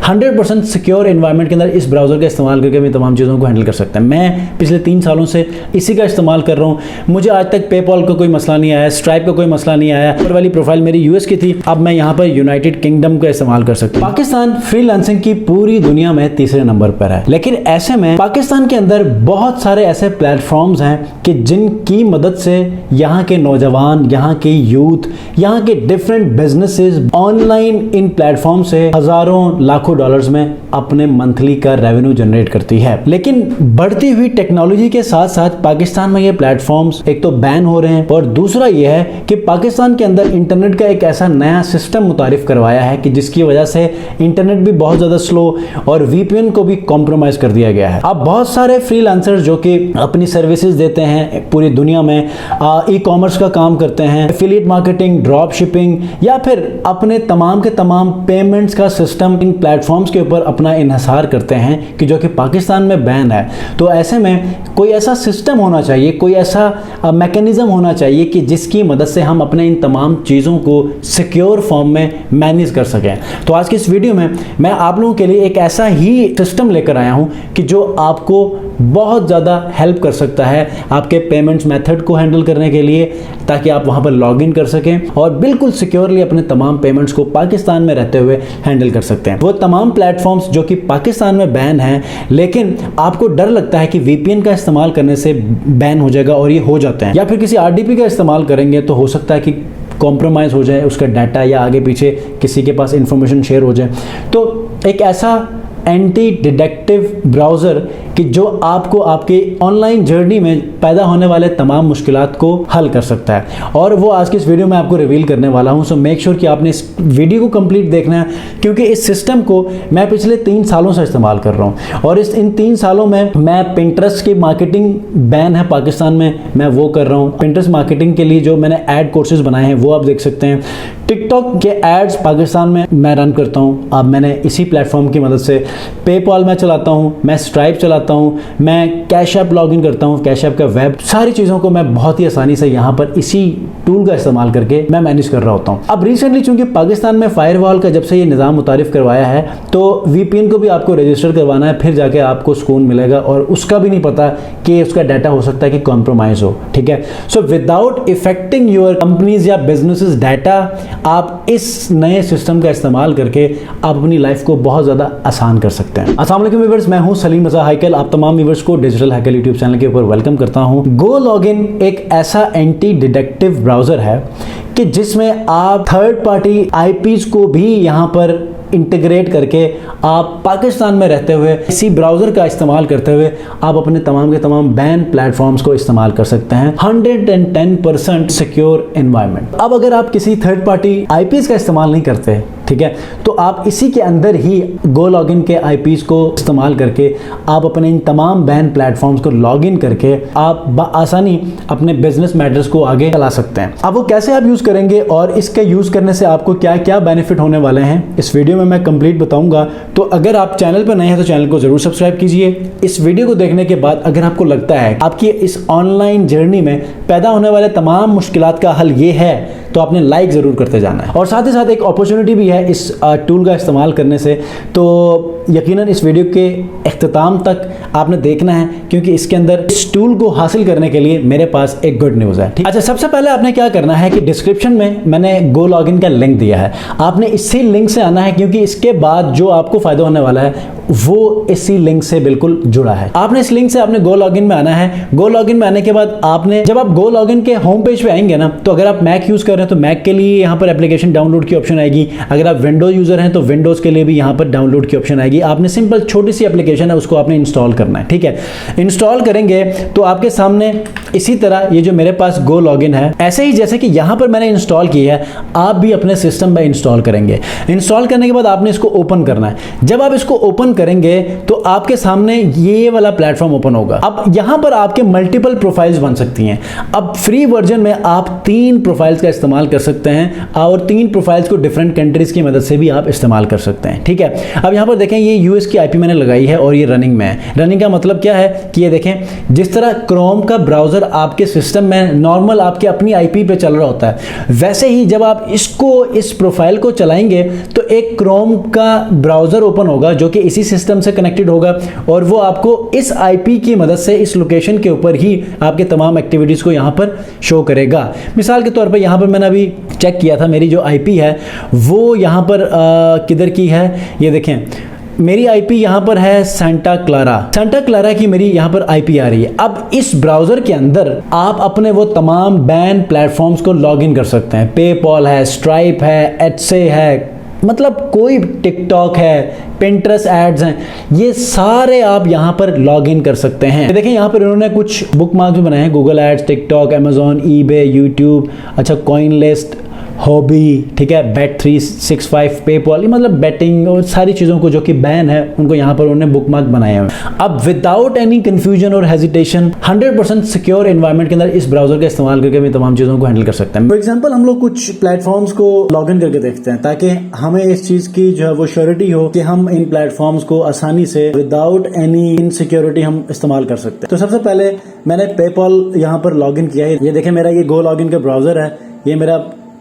100% secure environment के अंदर इस ब्राउज़र का इस्तेमाल करके मैं तमाम चीज़ों को हैंडल कर सकता है। मैं पिछले 3 सालों से इसी का इस्तेमाल कर रहा हूँ। मुझे आज तक पेपॉल का कोई मसला नहीं आया, स्ट्राइप का कोई मसला नहीं आया। ऊपर वाली प्रोफाइल मेरी यूएस की थी, अब मैं यहाँ पर यूनाइटेड किंगडम का इस्तेमाल कर सकता हूँ। पाकिस्तान फ्रीलांसिंग की पूरी दुनिया में तीसरे नंबर पर है, लेकिन ऐसे में पाकिस्तान के अंदर बहुत सारे ऐसे प्लेटफॉर्म्स हैं कि जिनकी मदद से यहाँ के नौजवान, यहाँ के यूथ, यहाँ के different businesses online in platform से हजारों लाखों डॉलर्स में अपने मंथली का रेवेन्यू जनरेट करती है। लेकिन बढ़ती हुई टेक्नोलॉजी के साथ साथ पाकिस्तान में ये प्लेटफॉर्म्स एक तो बैन हो रहे हैं और दूसरा ये है कि पाकिस्तान के अंदर इंटरनेट का एक ऐसा नया सिस्टम मुतारिफ करवाया है कि जिसकी वजह से इंटरनेट भी बहुत ज्यादा स्लो और वीपीएन को भी कॉम्प्रोमाइज कर दिया गया है। अब बहुत सारे फ्रीलांसर्स जो कि अपनी सर्विसेज देते हैं पूरी दुनिया में, ई कॉमर्स का काम करते हैं, एफिलिएट मार्केटिंग, ड्रॉप शिपिंग या फिर अपने तमाम के तमाम पेमेंट्स का सिस्टम इन प्लेटफॉर्म्स के ऊपर अपना इन्हिसार करते हैं कि जो कि पाकिस्तान में बैन है। तो ऐसे में कोई ऐसा सिस्टम होना चाहिए, कोई ऐसा मैकेनिज्म होना चाहिए कि जिसकी मदद से हम अपने इन तमाम चीज़ों को सिक्योर फॉर्म में मैनेज कर सकें। तो आज की इस वीडियो में मैं आप लोगों के लिए एक ऐसा ही सिस्टम लेकर आया हूं कि जो आपको बहुत ज़्यादा हेल्प कर सकता है आपके पेमेंट्स मेथड को हैंडल करने के लिए, ताकि आप वहां पर लॉग इन कर सकें और बिल्कुल सिक्योरली अपने तमाम पेमेंट्स को पाकिस्तान में रहते हुए हैंडल कर सकते हैं। वो तमाम प्लेटफॉर्म्स जो कि पाकिस्तान में बैन हैं, लेकिन आपको डर लगता है कि वीपीएन का इस्तेमाल करने से बैन हो जाएगा और ये हो जाते हैं, या फिर किसी आरडीपी का इस्तेमाल करेंगे तो हो सकता है कि कॉम्प्रोमाइज़ हो जाए उसका डाटा या आगे पीछे किसी के पास इंफॉर्मेशन शेयर हो जाए। तो एक ऐसा एंटी डिडक्टिव ब्राउज़र कि जो आपको आपके ऑनलाइन जर्नी में पैदा होने वाले तमाम मुश्किलात को हल कर सकता है, और वो आज की इस वीडियो में आपको रिवील करने वाला हूं। सो मेक श्योर कि आपने इस वीडियो को कंप्लीट देखना है, क्योंकि इस सिस्टम को मैं पिछले 3 सालों से इस्तेमाल कर रहा हूं और इन 3 सालों में मैं पिंटरेस्ट की मार्केटिंग बैन है पाकिस्तान में, मैं वो कर रहा हूँ। पिंटरेस्ट मार्केटिंग के लिए जो मैंने एड कोर्सेज बनाए हैं वो आप देख सकते हैं। टिकटॉक के एड्स पाकिस्तान में मैं रन करता हूँ। अब मैंने इसी प्लेटफॉर्म की मदद से पेपॉल में चलाता हूँ, मैं स्ट्राइप चलाता हूँ, मैं कैश ऐप लॉग इन करता हूँ, कैश ऐप का वेब, सारी चीज़ों को मैं बहुत ही आसानी से यहाँ पर इसी टूल का इस्तेमाल करके मैं मैनेज कर रहा होता हूँ। अब रिसेंटली चूंकि पाकिस्तान में फायरवॉल का जब से ये निज़ाम मुतारिफ करवाया है, तो वीपीएन को भी आपको रजिस्टर करवाना है, फिर जाके आपको सुकून मिलेगा, और उसका भी नहीं पता कि उसका डाटा हो सकता है कि कॉम्प्रोमाइज़ हो। ठीक है, so without affecting your companies या बिजनेसेस डाटा, आप इस नए सिस्टम का इस्तेमाल करके आप अपनी लाइफ को बहुत ज़्यादा आसान कर सकते हैं। अस्सलाम वालेकुम व्यूअर्स, मैं हूं सलीम रज़ा हैकल। आप तमाम व्यूअर्स को डिजिटल हैकल यूट्यूब चैनल के ऊपर वेलकम करता हूं। गो लॉगिन एक ऐसा एंटी डिडक्टिव ब्राउज़र है कि जिसमें आप थर्ड पार्टी आईपीज को भी यहां पर इंटीग्रेट करके आप पाकिस्तान में रहते हुए इसी ब्राउज़र का इस्तेमाल करते हुए आप अपने तमाम के तमाम बैन प्लेटफॉर्म्स को इस्तेमाल कर सकते हैं। 110% सिक्योर एनवायरनमेंट। अब अगर आप किसी थर्ड पार्टी आईपीज का इस्तेमाल नहीं करते, ठीक है, तो आप इसी के अंदर ही गो लॉगिन के आईपीज को इस्तेमाल करके आप अपने इन तमाम बैन प्लेटफॉर्म्स को लॉगिन करके आप बआसानी अपने बिजनेस मैटर्स को आगे चला सकते हैं। अब वो कैसे आप यूज़ करेंगे और इसके यूज़ करने से आपको क्या क्या बेनिफिट होने वाले हैं, इस वीडियो में मैं कंप्लीट बताऊंगा। तो अगर आप चैनल पर नए हैं तो चैनल को जरूर सब्सक्राइब कीजिए। इस वीडियो को देखने के बाद अगर आपको लगता है आपकी इस ऑनलाइन जर्नी में पैदा होने वाले तमाम मुश्किलात का हल ये है, तो आपने लाइक ज़रूर करते जाना है। और साथ ही साथ एक अपॉर्चुनिटी भी है इस टूल का इस्तेमाल करने से, तो यकीनन इस वीडियो के इख्तिताम तक आपने देखना है, क्योंकि इसके अंदर इस टूल को हासिल करने के लिए मेरे पास एक गुड न्यूज़ है। अच्छा, सबसे पहले आपने क्या करना है कि डिस्क्रिप्शन में मैंने गो लॉगिन का लिंक दिया है, आपने इसी लिंक से आना है, क्योंकि इसके बाद जो आपको फ़ायदा होने वाला है वो इसी लिंक से बिल्कुल जुड़ा है। आपने इस लिंक से आपने गो लॉगिन में आना है। गो लॉगिन में आने के बाद आपने, जब आप गो लॉगिन के होम पेज पे आएंगे ना, तो अगर आप मैक यूज़ कर रहे हैं तो मैक के लिए यहाँ पर एप्लीकेशन डाउनलोड की ऑप्शन आएगी। अगर आप विंडोज यूज़र हैं तो विंडोज़ के लिए भी यहाँ पर डाउनलोड की ऑप्शन आएगी। आपने सिंपल छोटी सी एप्लीकेशन है, उसको आपने इंस्टॉल करना है। ठीक है, इंस्टॉल करेंगे तो आपके सामने इसी तरह ये जो मेरे पास गो लॉगिन है, ऐसे ही जैसे कि यहाँ पर मैंने इंस्टॉल किया है, आप भी अपने सिस्टम में इंस्टॉल करेंगे। इंस्टॉल करने के बाद आपने इसको ओपन करना है। जब आप इसको ओपन करेंगे तो आपके सामने ये वाला प्लेटफॉर्म ओपन होगा। अब यहाँ पर आपके मल्टीपल प्रोफाइल्स बन सकती हैं। अब फ्री वर्जन में आप 3 प्रोफाइल्स का इस्तेमाल कर सकते हैं और 3 प्रोफाइल्स को डिफरेंट कंट्रीज़ की मदद से भी आप इस्तेमाल कर सकते हैं। ठीक है, अब यहाँ पर देखें ये यूएस की आईपी मैंने लगाई है और ये रनिंग में है। रनिंग का मतलब क्या है कि ये देखें, जिस तरह क्रोम का ब्राउज़र आपके सिस्टम में नॉर्मल आपके अपनी आईपी पे चल रहा होता है, वैसे ही जब आप इस प्रोफाइल को चलाएंगे तो एक क्रोम का ब्राउज़र ओपन होगा जो कि इसी सिस्टम से कनेक्टेड होगा और वो आपको इस आईपी की मदद से इस लोकेशन के ऊपर ही आपके तमाम एक्टिविटीज़ को यहाँ पर शो करेगा। मिसाल के तौर पर यहाँ पर मैंने अभी चेक किया था, मेरी जो आईपी है वो यहाँ पर किधर की है, ये देखें मेरी आईपी यहाँ पर है सेंटा क्लारा की मेरी यहाँ पर आईपी आ रही है। अब इस ब्राउज़र के अंदर आप अपने वो तमाम बैन प्लेटफॉर्म्स को लॉगिन कर सकते हैं। पेपॉल है, स्ट्राइप है, एटसे है, मतलब कोई टिकटॉक है, पिंटरेस्ट एड्स हैं, ये सारे आप यहाँ पर लॉगिन कर सकते हैं। देखें यहाँ पर इन्होंने कुछ बुकमार्क भी बनाए हैं, Google ads, TikTok, Amazon, eBay, YouTube, अच्छा कॉइनलिस्ट, हॉबी, ठीक है, bet365, पेपॉल, ये मतलब बेटिंग और सारी चीज़ों को जो कि बैन है उनको यहाँ पर उन्होंने बुकमार्क बनाए हैं। अब विदाउट एनी कंफ्यूजन और हेजिटेशन 100% सिक्योर एनवायरनमेंट के अंदर इस ब्राउज़र का इस्तेमाल करके भी तमाम चीज़ों को हैंडल कर सकते हैं। फॉर एग्जांपल हम लोग कुछ प्लेटफॉर्म्स को लॉगिन करके देखते हैं ताकि हमें इस चीज़ की जो है वो श्योरिटी हो कि हम इन प्लेटफॉर्म्स को आसानी से विदाउट एनी इनसिक्योरिटी हम इस्तेमाल कर सकते हैं। तो सबसे पहले मैंने पेपॉल यहाँ पर लॉगिन किया है। ये देखें मेरा ये गो लॉगिन का ब्राउज़र है, ये मेरा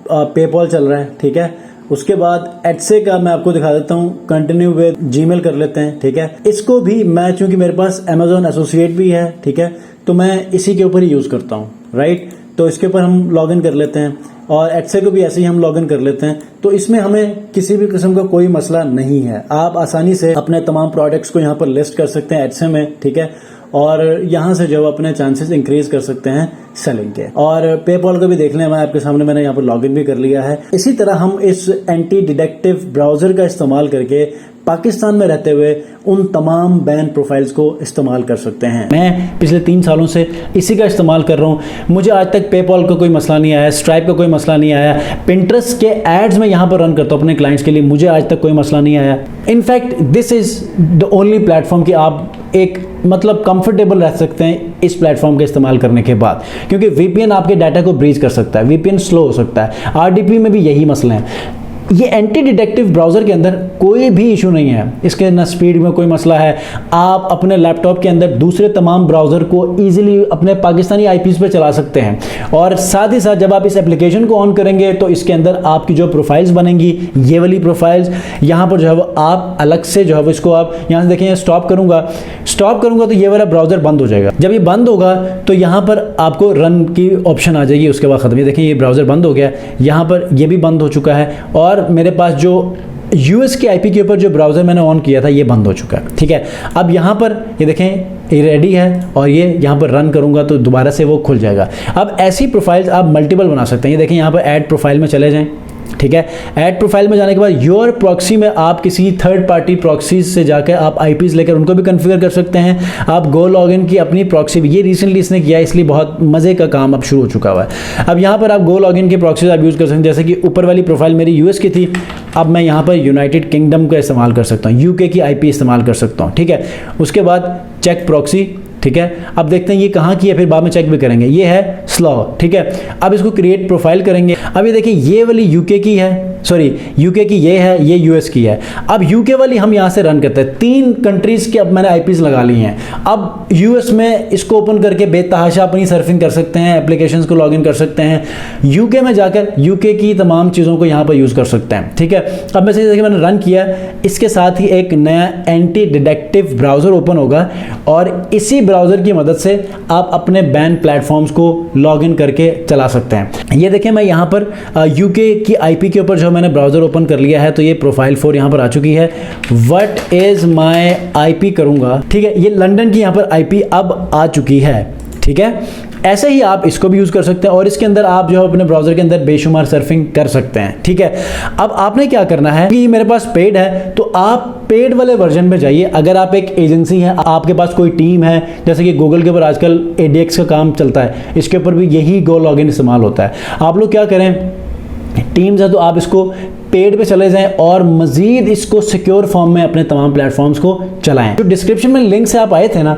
पेपॉल चल रहा है, ठीक है। उसके बाद एटसे का मैं आपको दिखा देता हूँ, कंटिन्यू विद जीमेल कर लेते हैं, ठीक है। इसको भी मैं, चूंकि मेरे पास अमेजोन एसोसिएट भी है, ठीक है, तो मैं इसी के ऊपर ही यूज़ करता हूँ, राइट। तो इसके ऊपर हम लॉगिन कर लेते हैं और एटसे को भी ऐसे ही हम लॉगिन कर लेते हैं। तो इसमें हमें किसी भी किस्म का कोई मसला नहीं है। आप आसानी से अपने तमाम प्रोडक्ट्स को यहाँ पर लिस्ट कर सकते हैं एटसे में, ठीक है, और यहाँ से जो अपने चांसेस इंक्रीज कर सकते हैं सेलिंग के। और पेपॉल को भी देख लें, मैं आपके सामने मैंने यहाँ पर लॉगिन भी कर लिया है। इसी तरह हम इस एंटी डिटेक्टिव ब्राउज़र का इस्तेमाल करके पाकिस्तान में रहते हुए उन तमाम बैन प्रोफाइल्स को इस्तेमाल कर सकते हैं। मैं पिछले 3 सालों से इसी का इस्तेमाल कर रहा हूँ, मुझे आज तक पेपॉल का कोई मसला नहीं आया, स्ट्राइप का कोई मसला नहीं आया, पिंटरेस्ट के एड्स में यहाँ पर रन करता हूँ अपने क्लाइंट्स के लिए, मुझे आज तक कोई मसला नहीं आया। In fact this is the only platform कि आप एक मतलब कंफर्टेबल रह सकते हैं इस प्लेटफॉर्म का इस्तेमाल करने के बाद, क्योंकि वीपीएन आपके डाटा को ब्रीच कर सकता है, वीपीएन स्लो हो सकता है, आरडीपी में भी यही मसले हैं। ये एंटी डिटेक्टिव ब्राउज़र के अंदर कोई भी इशू नहीं है, इसके ना स्पीड में कोई मसला है। आप अपने लैपटॉप के अंदर दूसरे तमाम ब्राउज़र को ईजिली अपने पाकिस्तानी आईपीज़ पे चला सकते हैं। और साथ ही साथ जब आप इस एप्लीकेशन को ऑन करेंगे तो इसके अंदर आपकी जो प्रोफाइल्स बनेंगी, ये वाली प्रोफाइल्स, यहाँ पर जो है वो आप अलग से जो है वो इसको आप यहाँ से देखें, स्टॉप करूँगा तो ये वाला ब्राउज़र बंद हो जाएगा। जब ये बंद होगा तो यहाँ पर आपको रन की ऑप्शन आ जाएगी, उसके बाद ख़त्म। ये देखें ये ब्राउज़र बंद हो गया, यहाँ पर ये भी बंद हो चुका है और मेरे पास जो यूएस के आईपी के ऊपर जो ब्राउज़र मैंने ऑन किया था ये बंद हो चुका है, ठीक है। अब यहाँ पर ये देखें ये रेडी है और ये यहाँ पर रन करूँगा तो दोबारा से वो खुल जाएगा। अब ऐसी प्रोफाइल्स आप मल्टीपल बना सकते हैं। ये देखें यहाँ पर ऐड प्रोफाइल में चले जाएं, ठीक है। ऐड प्रोफाइल में जाने के बाद योर प्रॉक्सी में आप किसी थर्ड पार्टी प्रॉक्सीज से जाकर आप आईपीज़ लेकर उनको भी कॉन्फ़िगर कर सकते हैं। आप गो लॉगिन की अपनी प्रॉक्सी भी, ये रिसेंटली इसने किया है इसलिए बहुत मज़े का काम अब शुरू हो चुका हुआ है। अब यहाँ पर आप गो लॉगिन की प्रॉक्सीज आप यूज़ कर सकते हैं, जैसे कि ऊपर वाली प्रोफाइल मेरी यूएस की थी, अब मैं यहाँ पर यूनाइटेड किंगडम का इस्तेमाल कर सकता हूँ, यूके की आईपी इस्तेमाल कर सकता हूँ, ठीक है। उसके बाद चेक प्रॉक्सी, ठीक है। अब देखते हैं ये कहाँ की है, फिर बाद में चेक भी करेंगे। ये है स्लॉ, ठीक है। अब इसको क्रिएट प्रोफाइल करेंगे। अब ये देखिए ये वाली यूके की है, सॉरी यूके की ये है, ये यूएस की है। अब यूके वाली हम यहाँ से रन करते हैं। 3 कंट्रीज़ के अब मैंने आईपीज़ लगा ली हैं। अब यूएस में इसको ओपन करके बेतहाशा अपनी सर्फिंग कर सकते हैं, एप्लीकेशंस को लॉगिन कर सकते हैं। यूके में जाकर यूके की तमाम चीज़ों को यहाँ पर यूज़ कर सकते हैं, ठीक है। अब मैं देखिए मैंने रन किया, इसके साथ ही एक नया एंटी डिटेक्टिव ब्राउज़र ओपन होगा और इसी ब्राउज़र की मदद से आप अपने बैन प्लेटफॉर्म्स को लॉगिन करके चला सकते हैं। ये देखें मैं यहाँ पर यूके की आईपी के ऊपर जो मैंने ब्राउज़र ओपन कर लिया है, तो ये प्रोफाइल 4 यहाँ पर आ चुकी है। व्हाट इज़ माई आईपी करूँगा, ठीक है। ये लंदन की यहाँ पर आईपी अब आ चुकी है, ठीक है। ऐसे ही आप इसको भी यूज़ कर सकते हैं और इसके अंदर आप जो है अपने ब्राउज़र के अंदर बेशुमार सर्फिंग कर सकते हैं, ठीक है। अब आपने क्या करना है कि मेरे पास पेड है तो आप पेड वाले वर्जन में जाइए। अगर आप एक एजेंसी है, आपके पास कोई टीम है, जैसे कि गूगल के ऊपर आजकल ADX का काम चलता है, इसके ऊपर भी यही गो लॉगिन इस्तेमाल होता है। आप लोग क्या करें, टीम्स है तो आप इसको पेड पे चले जाएं और मज़ीद इसको सिक्योर फॉर्म में अपने तमाम प्लेटफॉर्म्स को चलाएं। जो डिस्क्रिप्शन में लिंक से आप आए थे ना,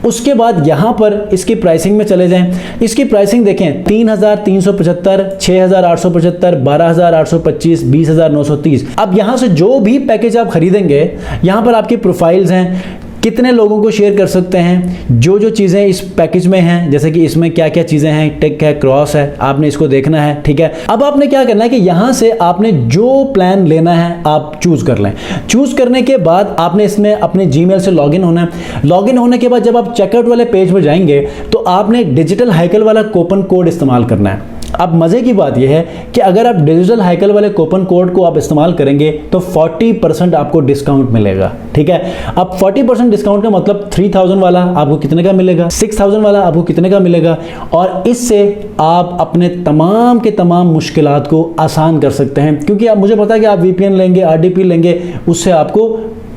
उसके बाद यहाँ पर इसकी प्राइसिंग में चले जाएं। इसकी प्राइसिंग देखें 3,375, 6,875, 12,825, 20,930। अब यहाँ से जो भी पैकेज आप खरीदेंगे, यहाँ पर आपकी प्रोफाइल्स हैं, कितने लोगों को शेयर कर सकते हैं, जो जो चीज़ें इस पैकेज में हैं, जैसे कि इसमें क्या क्या चीज़ें हैं, टिक है, क्रॉस है, आपने इसको देखना है। ठीक है, अब आपने क्या करना है कि यहाँ से आपने जो प्लान लेना है आप चूज़ कर लें। चूज़ करने के बाद आपने इसमें अपने जीमेल से लॉगिन होना है। लॉगिन होने के बाद जब आप चेकआउट वाले पेज पर जाएंगे तो आपने डिजिटल हाइकल वाला कूपन कोड इस्तेमाल करना है। अब मज़े की बात यह है कि अगर आप डिजिटल हाइकल वाले कूपन कोड को आप इस्तेमाल करेंगे तो 40% आपको डिस्काउंट मिलेगा। ठीक है, अब 40% डिस्काउंट का मतलब 3,000 वाला आपको कितने का मिलेगा, 6,000 वाला आपको कितने का मिलेगा, और इससे आप अपने तमाम के तमाम मुश्किलात को आसान कर सकते हैं। क्योंकि आप, मुझे पता है कि आप VPN लेंगे, RDP लेंगे, उससे आपको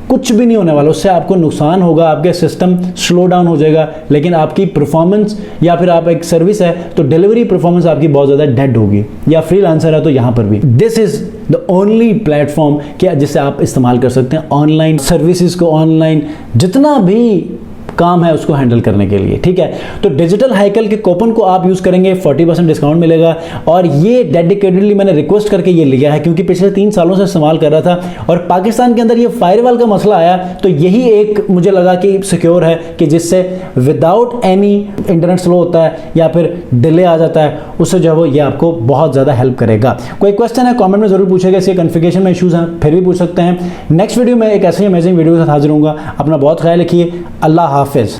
कुछ भी नहीं होने वाला, उससे आपको नुकसान होगा, आपके सिस्टम स्लो डाउन हो जाएगा, लेकिन आपकी परफॉर्मेंस, या फिर आप एक सर्विस है तो डिलीवरी परफॉर्मेंस आपकी बहुत ज़्यादा डेड होगी, या फ्रीलांसर है तो यहाँ पर भी this is the only platform क्या जिससे आप इस्तेमाल कर सकते हैं ऑनलाइन सर्विसेज को, ऑनलाइन जितना भी काम है उसको हैंडल करने के लिए। ठीक है, तो डिजिटल हाइकल के कूपन को आप यूज़ करेंगे, 40% डिस्काउंट मिलेगा। और ये डेडिकेटेडली मैंने रिक्वेस्ट करके ये लिया है क्योंकि पिछले 3 सालों से इस्तेमाल कर रहा था और पाकिस्तान के अंदर ये फायरवॉल का मसला आया, तो यही एक मुझे लगा कि सिक्योर है कि जिससे विदाउट एनी इंटरनेट स्लो होता है या फिर डिले आ जाता है, उससे जो है वो ये आपको बहुत ज़्यादा हेल्प करेगा। कोई क्वेश्चन है कॉमेंट में ज़रूर पूछेगा, इसके कन्फिगरेशन में इशूज़ हैं फिर भी पूछ सकते हैं। नेक्स्ट वीडियो में एक ऐसे ही अमेजिंग वीडियो के साथ हाजिर होऊंगा। अपना बहुत ख्याल रखिए। अल्लाह हाफिज़।